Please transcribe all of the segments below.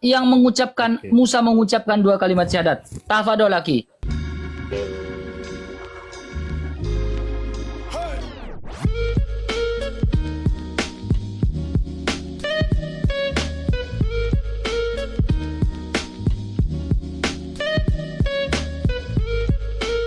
yang mengucapkan Musa mengucapkan 2 kalimat syahadat? Tafadhol laki.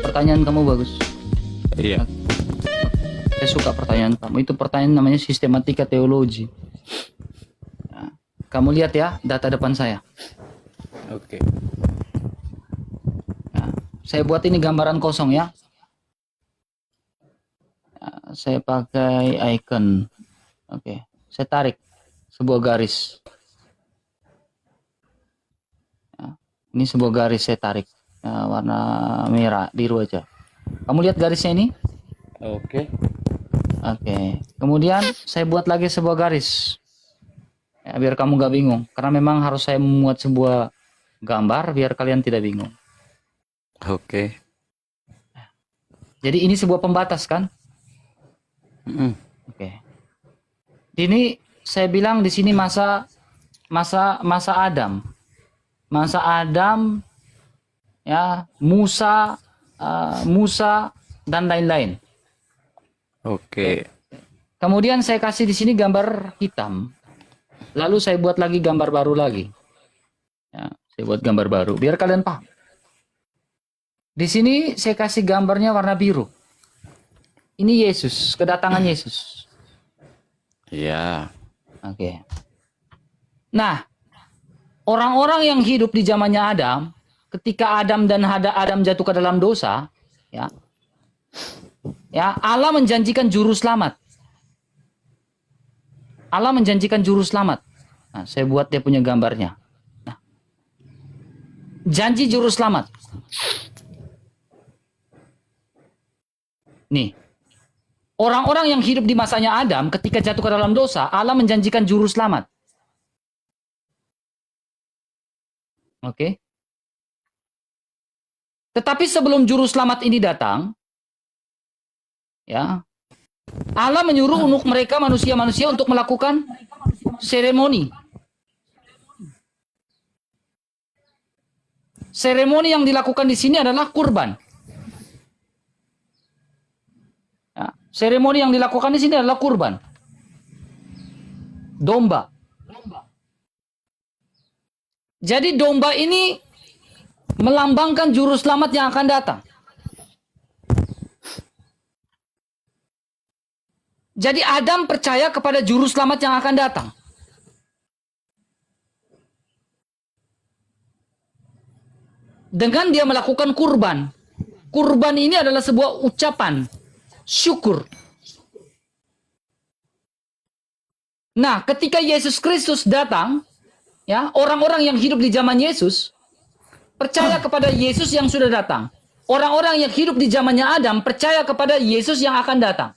Pertanyaan kamu bagus. Iya. Saya suka pertanyaan kamu. Itu pertanyaan namanya sistematika teologi. Nah, kamu lihat ya data depan saya. Oke. Nah, saya buat ini gambaran kosong ya. Nah, saya pakai icon. Oke, saya tarik sebuah garis. Nah, ini sebuah garis saya tarik. Nah, warna merah, biru aja. Kamu lihat garisnya ini? Oke. Oke. Kemudian saya buat lagi sebuah garis. Ya, biar kamu gak bingung. Karena memang harus saya membuat sebuah gambar biar kalian tidak bingung. Oke. Jadi ini sebuah pembatas kan? Oke. Ini saya bilang di sini masa Adam. Masa Adam ya, Musa dan lain-lain. Oke. Kemudian saya kasih di sini gambar hitam. Lalu saya buat lagi gambar baru lagi. Ya, saya buat gambar baru biar kalian paham. Di sini saya kasih gambarnya warna biru. Ini Yesus, kedatangan Yesus. Iya. Oke. Nah, orang-orang yang hidup di zamannya Adam, ketika Adam jatuh ke dalam dosa, ya, Allah menjanjikan juru selamat. Allah menjanjikan juru selamat. Nah, saya buat dia punya gambarnya. Nah, janji juru selamat. Nih, orang-orang yang hidup di masanya Adam, ketika jatuh ke dalam dosa, Allah menjanjikan juru selamat. Oke. Tetapi sebelum juru selamat ini datang, ya, Allah menyuruh untuk mereka manusia-manusia untuk melakukan seremoni. Seremoni yang dilakukan di sini adalah kurban. Ya, seremoni yang dilakukan di sini adalah kurban. Domba. Jadi domba ini melambangkan juru selamat yang akan datang. Jadi Adam percaya kepada juru selamat yang akan datang. Dengan dia melakukan kurban. Kurban ini adalah sebuah ucapan syukur. Nah, ketika Yesus Kristus datang, ya, orang-orang yang hidup di zaman Yesus percaya kepada Yesus yang sudah datang. Orang-orang yang hidup di zamannya Adam percaya kepada Yesus yang akan datang.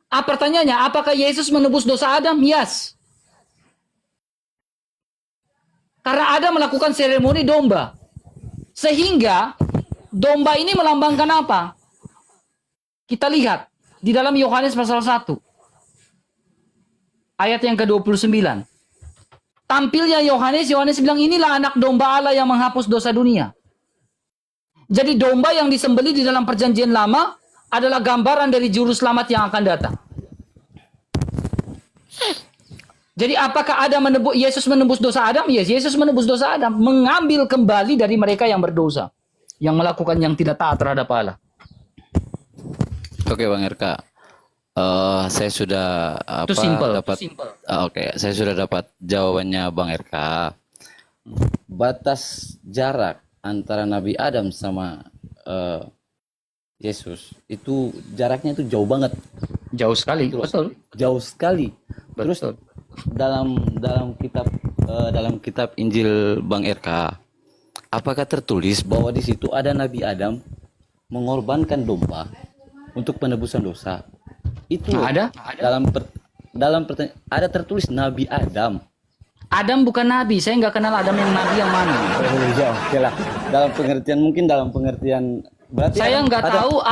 Pertanyaannya, apakah Yesus menebus dosa Adam? Yes. Karena Adam melakukan seremoni domba. Sehingga domba ini melambangkan apa? Kita lihat di dalam Yohanes pasal 1. Ayat yang ke-29. Tampilnya Yohanes bilang inilah anak domba Allah yang menghapus dosa dunia. Jadi domba yang disembelih di dalam perjanjian lama adalah gambaran dari juru selamat yang akan datang. Jadi apakah Yesus menebus dosa Adam? Yes, Yesus menebus dosa Adam, mengambil kembali dari mereka yang berdosa, yang melakukan yang tidak taat terhadap Allah. Oke, Bang RK. Saya sudah Itu simple. dapat. Oke, saya sudah dapat jawabannya Bang RK. Batas jarak antara Nabi Adam sama Yesus itu jaraknya itu jauh banget. Jauh sekali, betul. Jauh sekali. Terus Betul. dalam kitab Injil Bang RK, apakah tertulis bahwa di situ ada Nabi Adam mengorbankan domba untuk penebusan dosa? Itu Ada? ada tertulis Nabi Adam. Adam bukan nabi, saya nggak kenal Adam yang nabi yang mana. Oh iya, oke lah. Dalam pengertian berarti Saya nggak tahu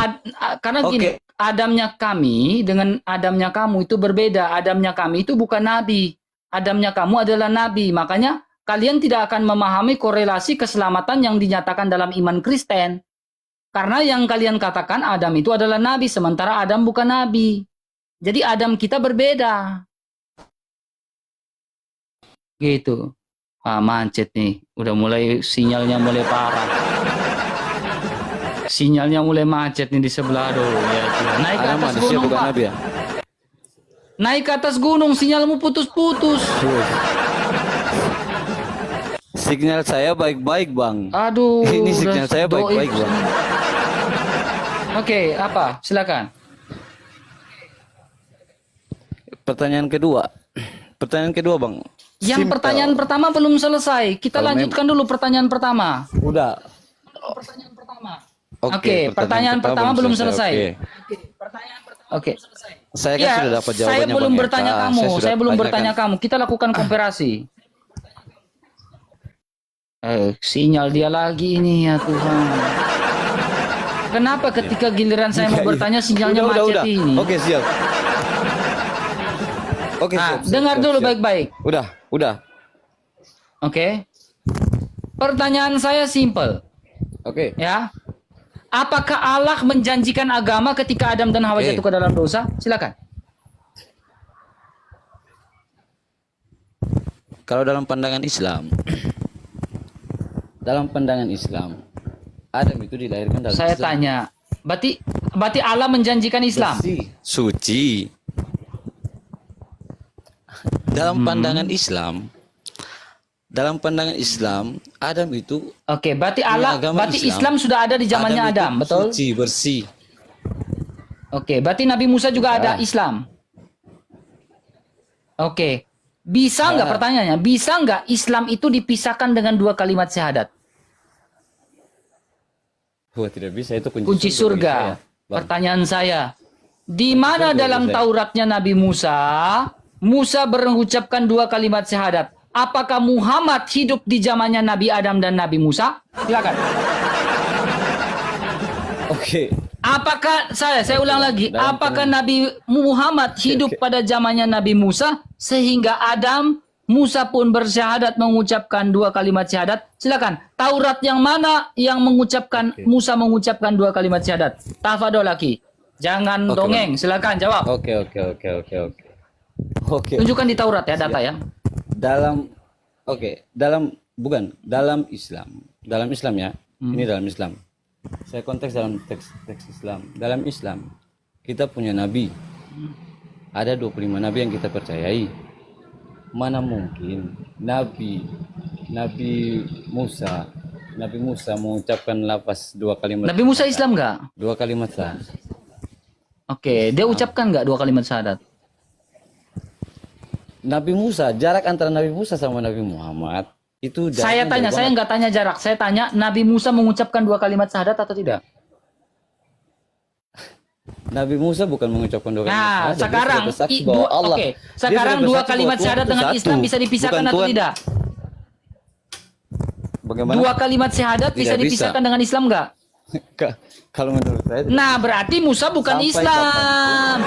karena Oke. gini, Adamnya kami dengan Adamnya kamu itu berbeda. Adamnya kami itu bukan nabi. Adamnya kamu adalah nabi. Makanya kalian tidak akan memahami korelasi keselamatan yang dinyatakan dalam iman Kristen. Karena yang kalian katakan Adam itu adalah nabi, sementara Adam bukan nabi. Jadi Adam kita berbeda. Gitu. Ah, macet nih. Udah mulai sinyalnya mulai parah. Sinyalnya mulai macet nih di sebelah. Aduh, ya Tuhan. Naik ke Adam atas manusia gunung, bukan Pak. nabi ya? Naik ke atas gunung, sinyalmu putus-putus. Signal saya baik-baik, Bang. Aduh. Ini udah signal saya baik-baik, doib. Bang. Oke, apa? Silakan. Pertanyaan kedua. Pertanyaan kedua, Bang. Yang Simple. pertanyaan pertama belum selesai. Kita Kalau lanjutkan dulu pertanyaan pertama. Udah. Pertanyaan pertama. Oke, Oke, pertanyaan pertama belum selesai. Oke. Oke. Saya kan Ya, sudah dapat jawabannya. saya belum Bang bertanya Eka. kamu. sudah Saya belum tanyakan. bertanya kamu. Kita lakukan komparasi. Sinyal dia lagi ini ya Tuhan. Kenapa ketika giliran saya mau bertanya sinyalnya macet ini? Oke, siap. Oke, Nah, siap. dengar dulu baik-baik. Udah. Oke. Pertanyaan saya simple, Oke. ya. Apakah Allah menjanjikan agama ketika Adam dan Hawa Oke. jatuh ke dalam dosa? Silakan. Kalau dalam pandangan Islam, Adam itu dilahirkan dalam Saya Islam. tanya, berarti Allah menjanjikan Islam? Bersih, suci. Dalam pandangan Islam, Adam itu Oke, berarti agama Islam sudah ada di zamannya itu Adam, betul? Suci, bersih. Oke, berarti Nabi Musa juga ada Ya. Islam. Oke, bisa nggak Ya. pertanyaannya? Bisa nggak Islam itu dipisahkan dengan dua kalimat syahadat? Wah, tidak bisa, itu Kunci bagi surga. saya, Bang. Pertanyaan saya, di mana surga dalam bagi saya. Tauratnya Nabi Musa berucapkan dua kalimat syahadat? Apakah Muhammad hidup di zamannya Nabi Adam dan Nabi Musa? Silakan. Oke. Apakah saya ulang lagi, Dalam apakah Nabi Muhammad hidup pada zamannya Nabi Musa sehingga Adam Musa pun bersyahadat mengucapkan dua kalimat syahadat? Silakan. Taurat yang mana yang mengucapkan Musa mengucapkan dua kalimat syahadat? Tafadhol laki. Jangan Oke, dongeng. Silakan jawab. Oke. Tunjukkan di Taurat ya data ya. Dalam Islam ya. Ini dalam Islam. Saya konteks dalam teks Islam. Dalam Islam kita punya nabi. Ada 25 nabi yang kita percayai. Mana mungkin Nabi Musa mengucapkan lafaz dua kalimat. Nabi Musa Islam nggak? Dua kalimat sah. Oke, dia ucapkan nggak dua kalimat syahadat? Nabi Musa, jarak antara Nabi Musa sama Nabi Muhammad itu Saya jaraknya tanya, jauh saya banget. nggak tanya jarak. Saya tanya, Nabi Musa mengucapkan dua kalimat syahadat atau tidak? Nabi Musa bukan mengucapkan dua kalimat Nah, syahadat. Dia sekarang sudah bersaksi bahwa Allah. oke. Dia Sekarang sudah dua bersaksi kalimat bahwa Tuhan syahadat itu dengan satu. Islam bisa dipisahkan Bukan atau Tuhan. tidak? Bagaimana? Dua kalimat syahadat Tidak bisa bisa. dipisahkan dengan Islam nggak? Kalau menurut saya Nah, berarti Musa bukan Sampai Islam.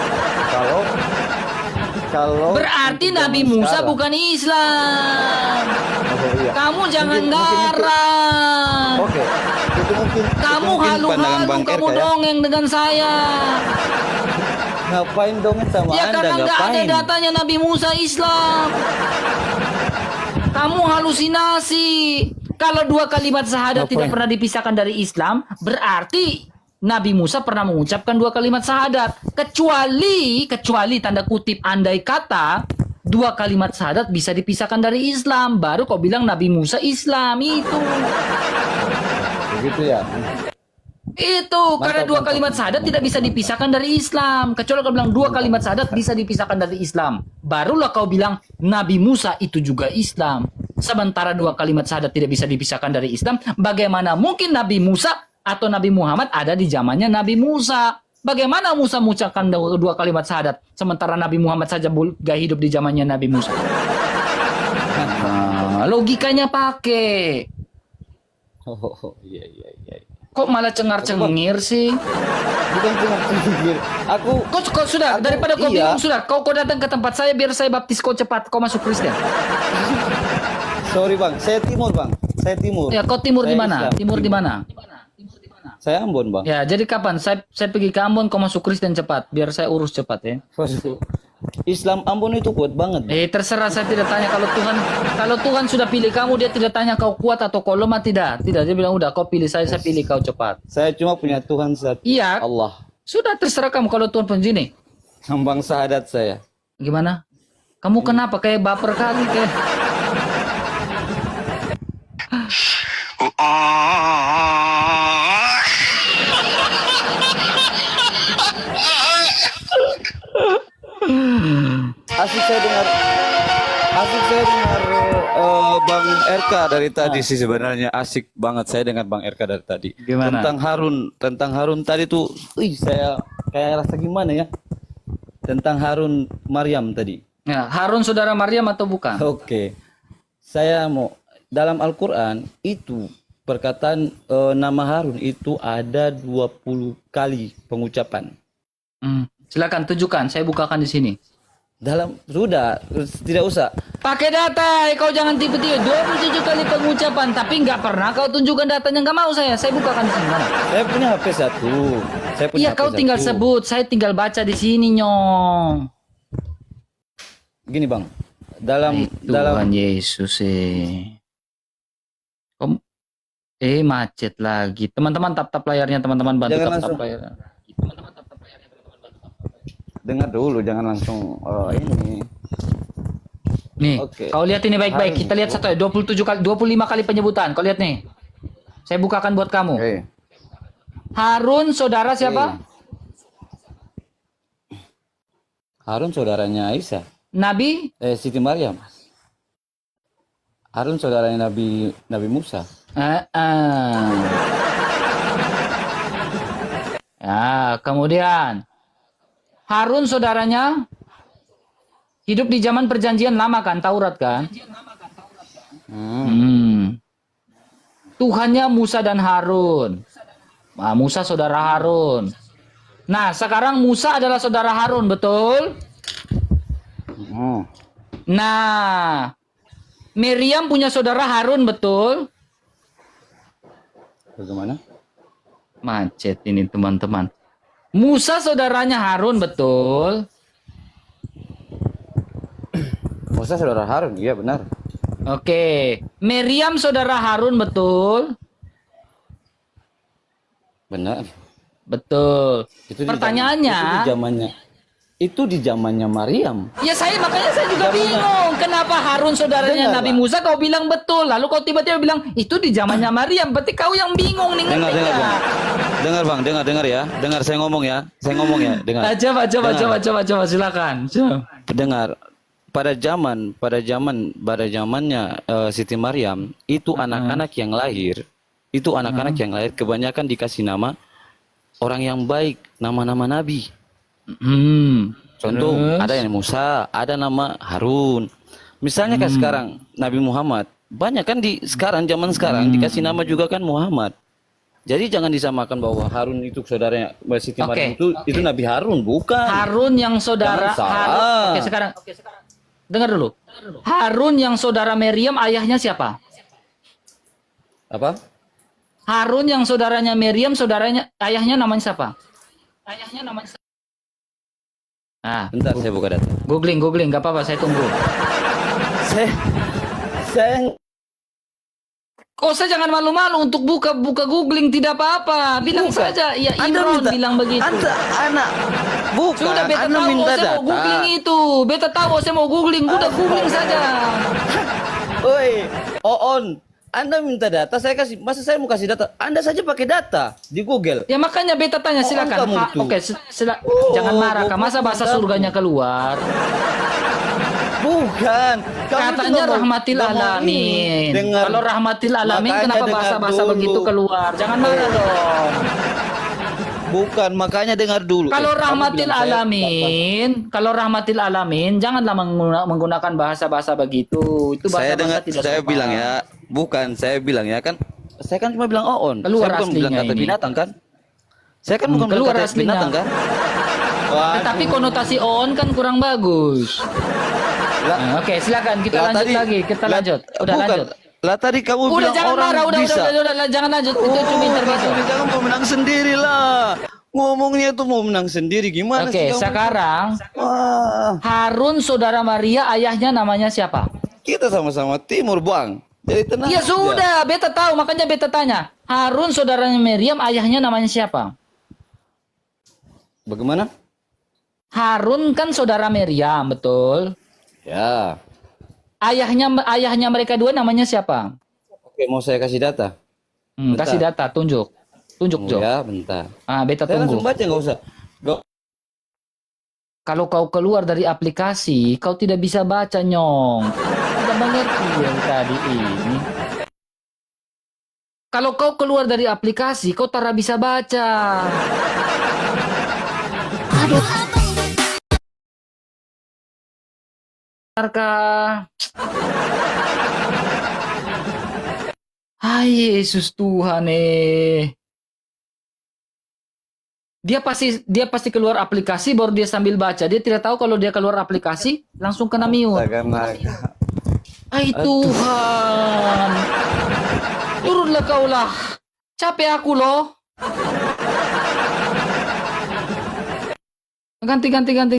kalau Berarti untuk Nabi zaman Musa sekarang. bukan Islam. Oh, iya. Kamu jangan Mungkin itu- garang. Oke. Itu mungkin Kamu itu mungkin pandangan halu-halu, Bang kamu RK ya. dongeng dengan saya. Ngapain dongeng sama Ya Anda? karena nggak ada Ngapain? datanya Nabi Musa Islam. Kamu halusinasi. Kalau dua kalimat syahadat Ngapain? tidak pernah dipisahkan dari Islam, berarti Nabi Musa pernah mengucapkan dua kalimat syahadat. Kecuali tanda kutip andai kata dua kalimat syahadat bisa dipisahkan dari Islam, baru kau bilang Nabi Musa Islam itu. Begitu ya. Itu karena dua mantap. kalimat syahadat tidak bisa dipisahkan dari Islam. Kecuali kau bilang dua kalimat syahadat bisa dipisahkan dari Islam. Barulah kau bilang Nabi Musa itu juga Islam. Sementara dua kalimat syahadat tidak bisa dipisahkan dari Islam, bagaimana mungkin Nabi Musa atau Nabi Muhammad ada di zamannya Nabi Musa? Bagaimana Musa mengucapkan dua kalimat syahadat sementara Nabi Muhammad saja gak hidup di zamannya Nabi Musa? Logikanya pakai. Oh, iya. Kok malah cengar-cengir sih? Bukan cuma pikir. Aku Kau sudah daripada kau iya. bingung sudah kau datang ke tempat saya biar saya baptis kau cepat kau masuk Kristen. Sorry bang, saya timur bang. Saya timur. Ya, kau timur Saya di mana? Islam. Timur di mana? Saya Ambon bang. Ya, jadi kapan? Saya pergi ke Ambon, kau masuk Kristen cepat, biar saya urus cepat ya. Waduh. Islam Ambon itu kuat banget. Bang. Terserah, saya tidak tanya. Kalau Tuhan sudah pilih kamu, dia tidak tanya kau kuat atau kau lemah, tidak. Tidak, dia bilang udah kau pilih saya pilih kau cepat. Saya cuma punya Tuhan satu. Iya. Allah. Sudah terserah kamu kalau Tuhan pun gini. Lambang syahadat saya. Gimana? Kamu kenapa kayak baper kali kayak? Asik saya dengar Bang RK dari tadi sih sebenarnya asik banget saya dengar Bang RK dari tadi. Gimana? Tentang Harun tadi tuh, saya kayak rasa gimana ya? Tentang Harun Maryam tadi. Ya, Harun saudara Maryam atau bukan? Oke. Saya mau dalam Al-Qur'an itu perkataan nama Harun itu ada 20 kali pengucapan. Silakan tunjukkan, saya bukakan di sini. Sudah, tidak usah. Pakai data, kau jangan tipe-tipe 27 kali pengucapan, tapi nggak pernah kau tunjukkan datanya, nggak mau saya bukakan di sini. Mana? Saya punya HP satu. Iya, kau tinggal sebut, saya tinggal baca di sini nyong. Gini bang, dalam Tuhan Yesus macet lagi. Teman-teman tap layarnya, teman-teman bantu tap layarnya. Dengar dulu, jangan langsung ini. Nih, Oke. kau lihat ini baik-baik. Kita lihat satu ya, 27 kali, 25 kali penyebutan. Kau lihat nih. Saya bukakan buat kamu. Oke. Harun saudara siapa? Harun saudaranya Aisyah. Nabi? Siti Maryam. Harun saudaranya Nabi Musa. Ya, kemudian Harun saudaranya hidup di zaman perjanjian lama kan, Taurat kan? Tuhannya Musa dan Harun. Nah, Musa saudara Harun. Nah, sekarang Musa adalah saudara Harun, betul? Nah, Miriam punya saudara Harun, betul? Bagaimana? Macet ini teman-teman. Musa saudaranya Harun, betul? Musa saudara Harun, iya benar. Oke. Miriam saudara Harun, betul? Benar. Betul. Pertanyaannya, itu di zamannya Maryam. ya makanya saya juga bingung. Kenapa Harun saudaranya Nabi Musa kau bilang betul, lalu kau tiba-tiba bilang itu di zamannya Maryam. Berarti kau yang bingung nih. Dengar bang, dengar ya. Dengar saya ngomong ya. Dengar. Coba silakan. Dengar. Pada zamannya Siti Maryam itu anak-anak yang lahir kebanyakan dikasih nama orang yang baik, nama-nama nabi. Contoh ada yang Musa, ada nama Harun. Misalnya kayak sekarang Nabi Muhammad, banyak kan zaman sekarang dikasih nama juga kan Muhammad. Jadi jangan disamakan bahwa Harun itu saudaranya Siti Maryam itu Nabi Harun, bukan. Harun yang saudara Harun. Oke, sekarang dengar dulu. Harun yang saudara Miriam ayahnya siapa? Apa? Harun yang saudaranya Miriam, ayahnya namanya siapa? Bentar saya buka data. Googling, nggak apa-apa, saya tunggu. Saya Kok saya jangan malu-malu untuk buka googling, tidak apa-apa. Bilang saja, ya Imron bilang begitu. Bukan. Sudah beta tahu saya mau googling itu. Beta tahu saya mau googling, udah googling saja. Oi, Oon, Anda minta data, masa saya mau kasih data? Anda saja pakai data di Google. Ya makanya beta tanya, silakan. Oke, jangan marah, masa bahasa surganya keluar. Bukan. Katanya rahmatil alamin. Kalau rahmatil alamin kenapa bahasa-bahasa begitu keluar? Jangan marah dong. Bukan, makanya dengar dulu. Kalau rahmatil alamin, janganlah menggunakan bahasa-bahasa begitu. Itu bahasa tidak saya sopan. bilang ya, bukan saya bilang ya kan. Saya kan cuma bilang Oon. Keluar saya bukan bilang aslinya kata ini. binatang kan. Saya kan bukan keluar bilang kata aslinya. binatang kan. Tetapi konotasi on kan kurang bagus. Oke, silakan kita Lah, lanjut tadi- lagi. Kita lah, lanjut. Udah bukan. lanjut. Lah tadi kamu Udah bilang jangan orang marah, bisa. udah, jangan lanjut. Itu cuma intermezzo. Ini jangan mau menang sendiri lah. Ngomongnya tuh mau menang sendiri gimana Oke, sih kamu? sekarang Wah, Harun saudara Maria, ayahnya namanya siapa? kita sama-sama timur, Bang. Jadi tenang Ya aja. sudah, beta tahu, makanya beta tanya. Harun saudaranya Miriam, ayahnya namanya siapa? Bagaimana? Harun kan saudara Miriam, betul? Ya. Ayahnya mereka dua namanya siapa? Oke, mau saya kasih data. Bentar. Kasih data, tunjuk. Tunjuk, Oh, Jo. ya, bentar. Beta Saya langsung tunggu. baca nggak usah. Kalau kau keluar dari aplikasi, kau tidak bisa baca, Nyong. Tidak mengerti yang tadi ini. Kalau kau keluar dari aplikasi, kau tak bisa baca. Aduh. Hai Yesus Tuhan Dia pasti keluar aplikasi baru dia sambil baca. Dia tidak tahu kalau dia keluar aplikasi langsung kena mute. Karena Hai Tuhan. Turunlah kaulah. Capek aku loh. Ganti.